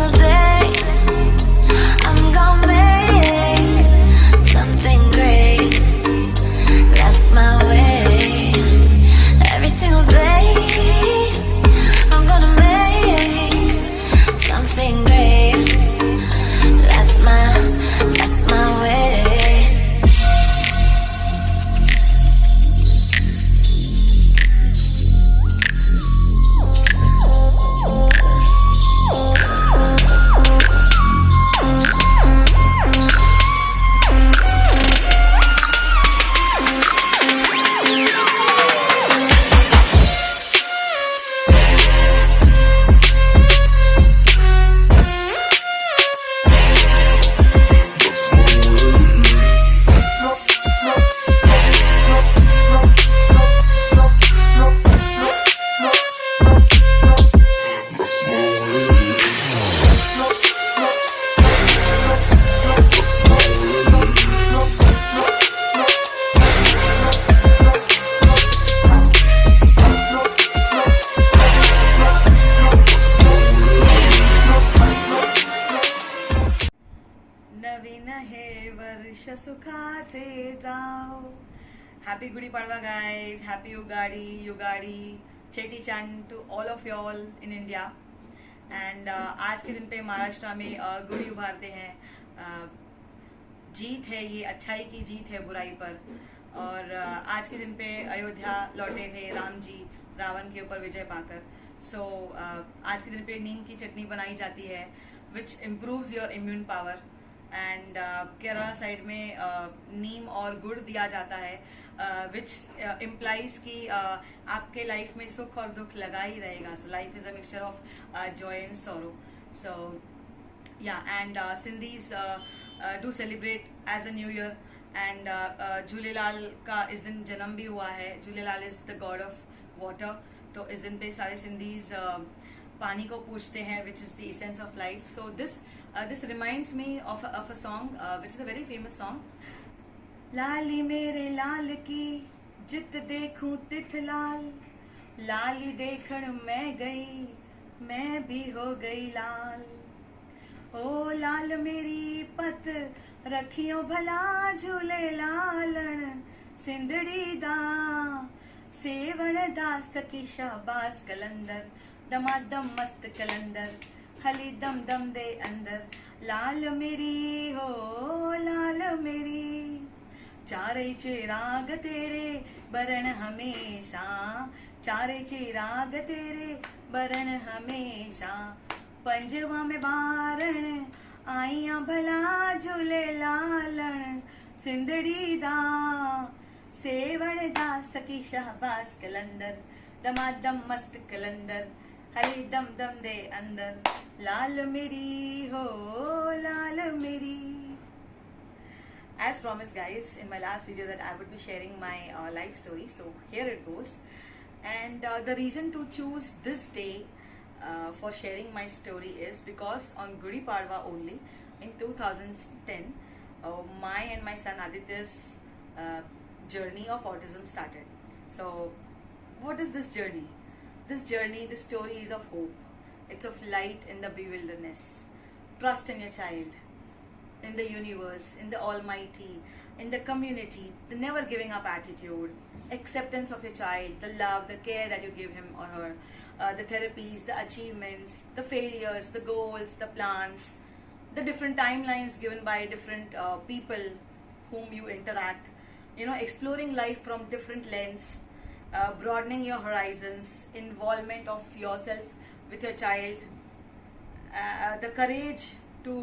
single day I'm gonna make something great. That's my way. Every single day I'm gonna make something great. That's my way. नवीन हे वर्ष सुखाचे जाओ. Happy Gudi Padwa guys, happy Yugadi, Cheti Chand to all of y'all in India. And आज के दिन पे महाराष्ट्र में गुड़ी उभारते हैं. जीत है ये, अच्छाई की जीत है बुराई पर. और आज के दिन पे अयोध्या लौटे थे राम जी रावण के ऊपर विजय पाकर. सो आज के दिन पे नीम की चटनी बनाई जाती है which improves your immune power. And Kerala side में नीम और गुड़ दिया जाता है विच इम्प्लाइज कि आपके लाइफ में सुख और दुख लगा ही रहेगा. So life is a mixture of joy and sorrow. So या and Sindhis do celebrate as a new year. And Jhulelal का इस दिन जन्म भी हुआ है. Jhulelal is the god of water. तो इस दिन पे सारे सिंधीज पानी को पूछते हैं which is the essence of life. So this reminds me of a song which is a very famous song. लाली मेरे लाल की जित देखूं तिथ लाल. लाली देखण मैं गई मैं भी हो गई लाल. ओ लाल मेरी पत रखियो भला झूले लालण. सिंधड़ी दा सेवण दास की शाबाश कलंदर. दमादम मस्त कलंदर हली दम दम दे अंदर. लाल मेरी हो लाल मेरी चारे चिराग तेरे बरण हमेशा. चारे चिराग तेरे बरण हमेशा. पंजवा में बारण आईया भला झूले लालण. सिंधड़ी दा सेवण दास की शाबाश कलंदर. दमादम मस्त कलंदर हरी दम दम दे अंदर. लाल मेरी हो लाल मेरी. As promised guys in my last video that I would be sharing my life story, so here it goes. And the reason to choose this day for sharing my story is because on Gudi Padwa only in 2010 my and my son Aditya's journey of autism started. So what is this journey? This journey, this story is of hope. It's of light in the bewilderness. Trust in your child, in the universe, in the Almighty, in the community, the never giving up attitude, acceptance of your child, the love, the care that you give him or her, the therapies, the achievements, the failures, the goals, the plans, the different timelines given by different people whom you interact. You know, exploring life from different lens. Broadening your horizons, involvement of yourself with your child, the courage to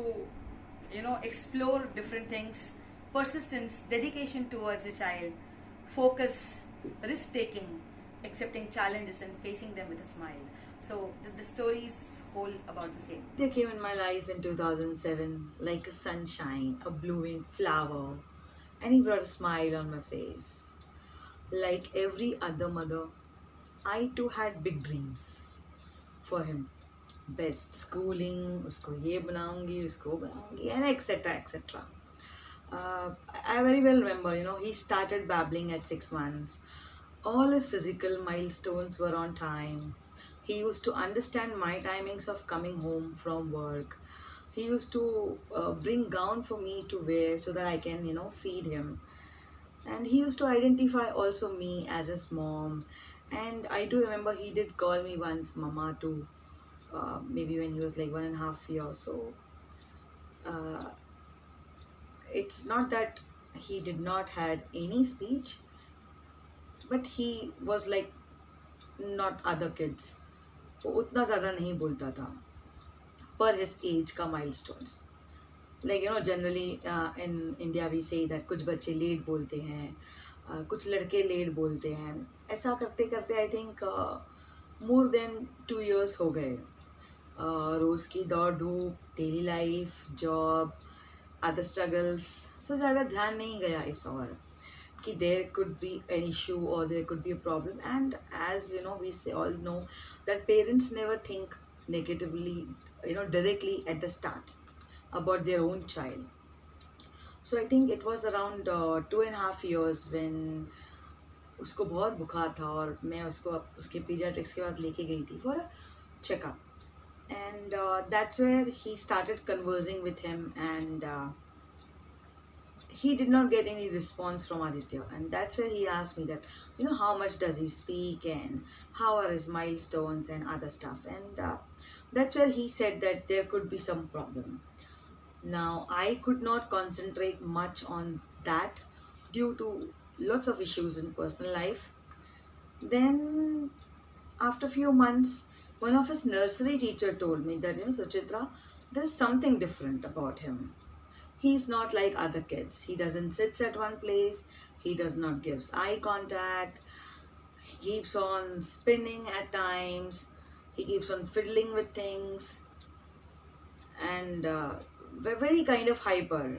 explore different things, persistence, dedication towards your child, focus, risk taking, accepting challenges and facing them with a smile. So the story is whole about the same. They came in my life in 2007 like a sunshine, a blooming flower, and he brought a smile on my face. Like every other mother, I too had big dreams for him. Best schooling, usko ye banaungi, usko banaungi, and etc. etc. I very well remember, he started babbling at 6 months. All his physical milestones were on time. He used to understand my timings of coming home from work. He used to bring gown for me to wear so that I can, feed him. And he used to identify also me as his mom. And I do remember he did call me once mama too, maybe when he was like 1.5 years. So uh, it's not that he did not had any speech, but he was like not other kids. वो उतना ज़्यादा नहीं बोलता था per his age का milestones. Like generally in India we say that कुछ बच्चे late बोलते हैं, कुछ लड़के लेट बोलते हैं. ऐसा करते करते I think more than 2 years हो गए. रोज़ की दौड़ धूप, daily life, job, other struggles, so ज़्यादा ध्यान नहीं गया इस और कि there could be an issue or there could be a problem. And as we say, all know that parents never think negatively, directly at the start about their own child. So I think it was around 2.5 years when उसको बहुत बुखार था और मैं उसको उसके paediatrics के पास लेके गई थी for a checkup. And that's where he started conversing with him, and he did not get any response from Aditya. And that's where he asked me that, how much does he speak and how are his milestones and other stuff. And that's where he said that there could be some problem. Now, I could not concentrate much on that due to lots of issues in personal life. Then, after few months, one of his nursery teacher told me that, Suchitra, there's something different about him. He's not like other kids. He doesn't sit at one place. He does not give eye contact. He keeps on spinning at times. He keeps on fiddling with things. And very kind of hyper.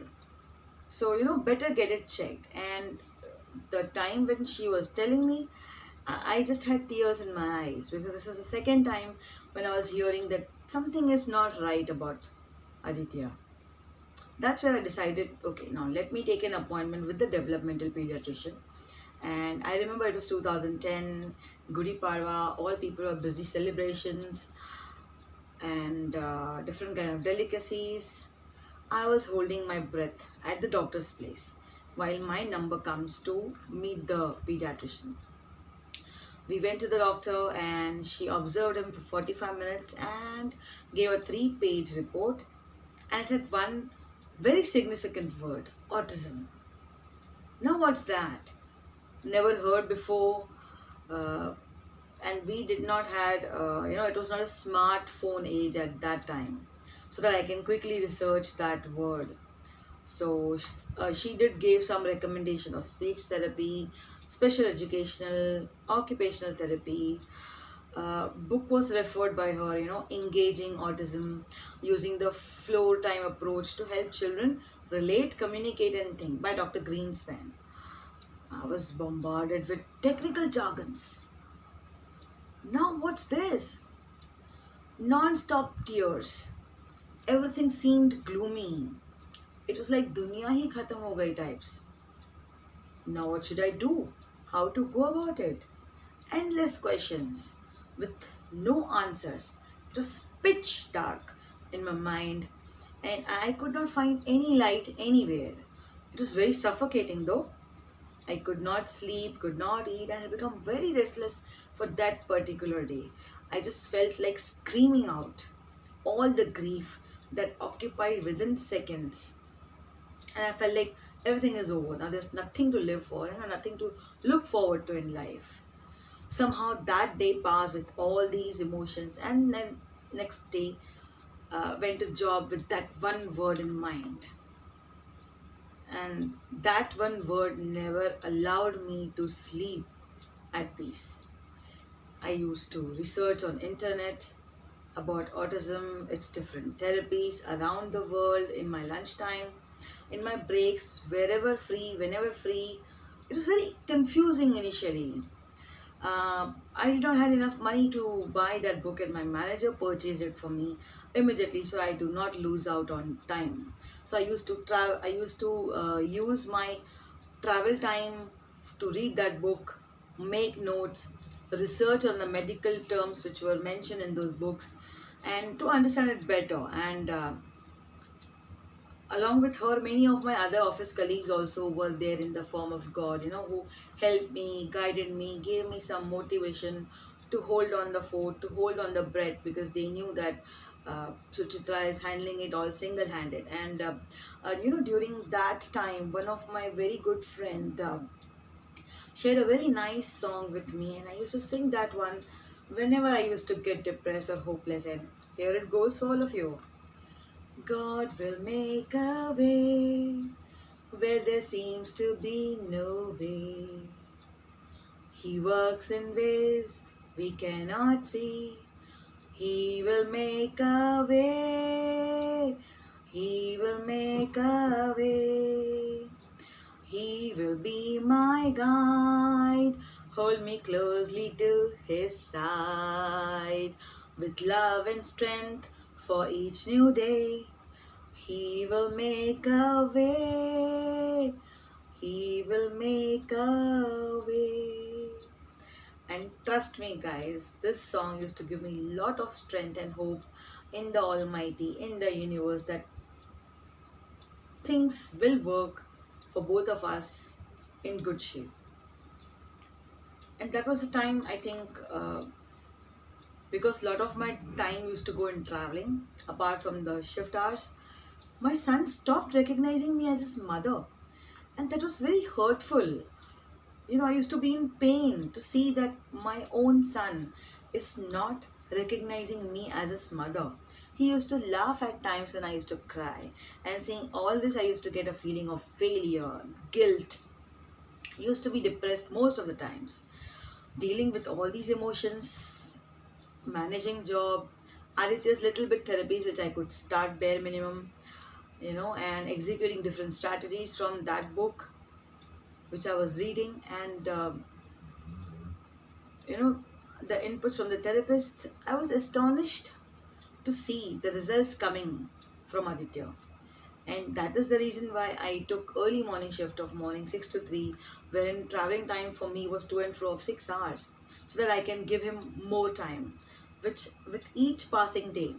So, better get it checked. And the time when she was telling me, I just had tears in my eyes, because this was the second time when I was hearing that something is not right about Aditya. That's where I decided, okay, now let me take an appointment with the developmental pediatrician. And I remember it was 2010, Gudi, Padwa, all people were busy celebrations and different kind of delicacies. I was holding my breath at the doctor's place while my number comes to meet the pediatrician. We went to the doctor and she observed him for 45 minutes and gave a 3-page report, and it had one very significant word: autism. Now what's that? Never heard before, and we did not had, it was not a smartphone age at that time, so that I can quickly research that word. So she did give some recommendation of speech therapy, special educational, occupational therapy. Book was referred by her, Engaging Autism, using the floor time approach to help children relate, communicate and think, by Dr. Greenspan. I was bombarded with technical jargons. Now what's this? Non-stop tears. Everything seemed gloomy. It was like dunya hi khatam ho gayi types. Now what should I do? How to go about it? Endless questions with no answers. It was pitch dark in my mind and I could not find any light anywhere. It was very suffocating though. I could not sleep, could not eat, and I had become very restless for that particular day. I just felt like screaming out all the grief that occupied within seconds. And I felt like everything is over. Now there's nothing to live for, nothing to look forward to in life. Somehow that day passed with all these emotions, and then next day went to job with that one word in mind. And that one word never allowed me to sleep at peace. I used to research on internet about autism, its different therapies around the world in my lunchtime, in my breaks, wherever free, whenever free. It was very confusing initially. I did not have enough money to buy that book, and my manager purchased it for me immediately, so I do not lose out on time. So I used to travel. I used to use my travel time to read that book, make notes, research on the medical terms which were mentioned in those books and to understand it better. And along with her, many of my other office colleagues also were there in the form of God, who helped me, guided me, gave me some motivation to hold on the fort, to hold on the breath, because they knew that Suchitra is handling it all single-handed. And during that time, one of my very good friend shared a very nice song with me, and I used to sing that one whenever I used to get depressed or hopeless. And here it goes for all of you. God will make a way where there seems to be no way. He works in ways we cannot see. He will make a way. He will make a way. He will be my guide. Hold me closely to his side. With love and strength for each new day. He will make a way. He will make a way. And trust me, guys, this song used to give me a lot of strength and hope in the Almighty, in the universe, that things will work for both of us in good shape. And that was a time, I think, because a lot of my time used to go in traveling, apart from the shift hours, my son stopped recognizing me as his mother. And that was very hurtful. I used to be in pain to see that my own son is not recognizing me as his mother. He used to laugh at times when I used to cry. And seeing all this, I used to get a feeling of failure, guilt. I used to be depressed most of the times. Dealing with all these emotions, managing job, Aditya's little bit therapies which I could start bare minimum, and executing different strategies from that book which I was reading, and the inputs from the therapist. I was astonished to see the results coming from Aditya. And that is the reason why I took early morning shift of morning 6 to 3, wherein traveling time for me was to and fro of 6 hours, so that I can give him more time, which with each passing day,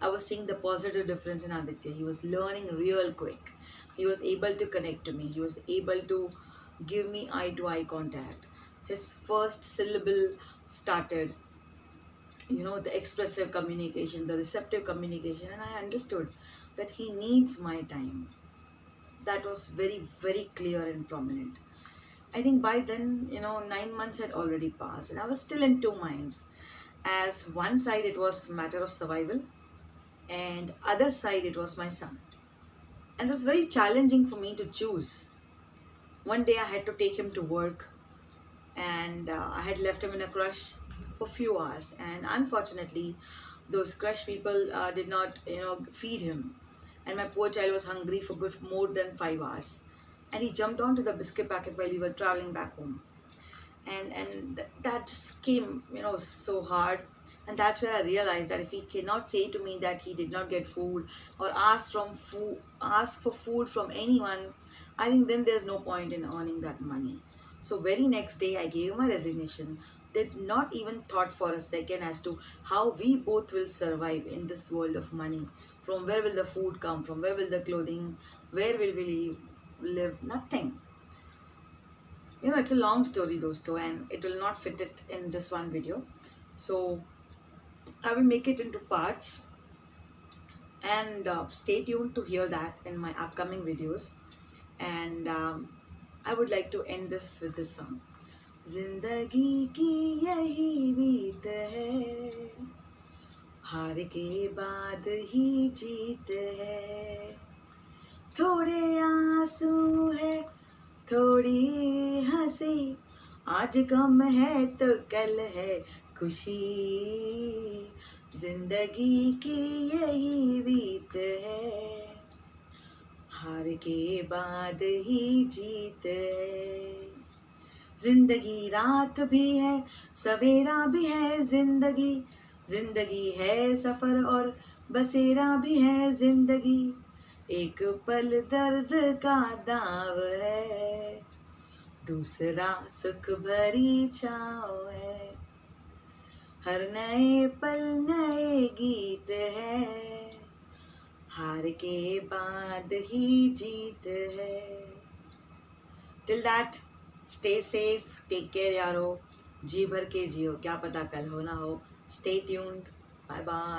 I was seeing the positive difference in Aditya. He was learning real quick. He was able to connect to me. He was able to give me eye-to-eye contact. His first syllable started, the expressive communication, the receptive communication, and I understood that he needs my time. That was very, very clear and prominent. I think by then, 9 months had already passed, and I was still in two minds. As one side, it was matter of survival, and other side, it was my son. And it was very challenging for me to choose. One day I had to take him to work, and I had left him in a crush for few hours, and unfortunately those crush people did not feed him, and my poor child was hungry for good more than 5 hours, and he jumped onto the biscuit packet while we were traveling back home. And that just came so hard. And that's where I realized that if he cannot say to me that he did not get food, or ask for food from anyone, I think then there's no point in earning that money. So very next day I gave my resignation, did not even thought for a second as to how we both will survive in this world of money. From where will the food come from? Where will the clothing? Where will we live? Nothing. It's a long story, dosto, and it will not fit it in this one video. So I will make it into parts, and stay tuned to hear that in my upcoming videos. And I would like to end this with this song. जिंदगी की यही रीत है, हार के बाद ही जीत है, थोड़े आंसू है, थोड़ी हंसी, आज गम है तो कल है खुशी, जिंदगी की यही रीत है, हार के बाद ही जीत है, जिंदगी रात भी है, सवेरा भी है, जिंदगी है सफर और बसेरा भी है, जिंदगी एक पल दर्द का दाव है, दूसरा सुख भरी छाँव है, हर नए पल नए गीत है, हार के बाद ही जीत है। Till that stay safe, take care यारो, जी भर के जियो, क्या पता कल हो ना हो। Stay tuned, bye bye.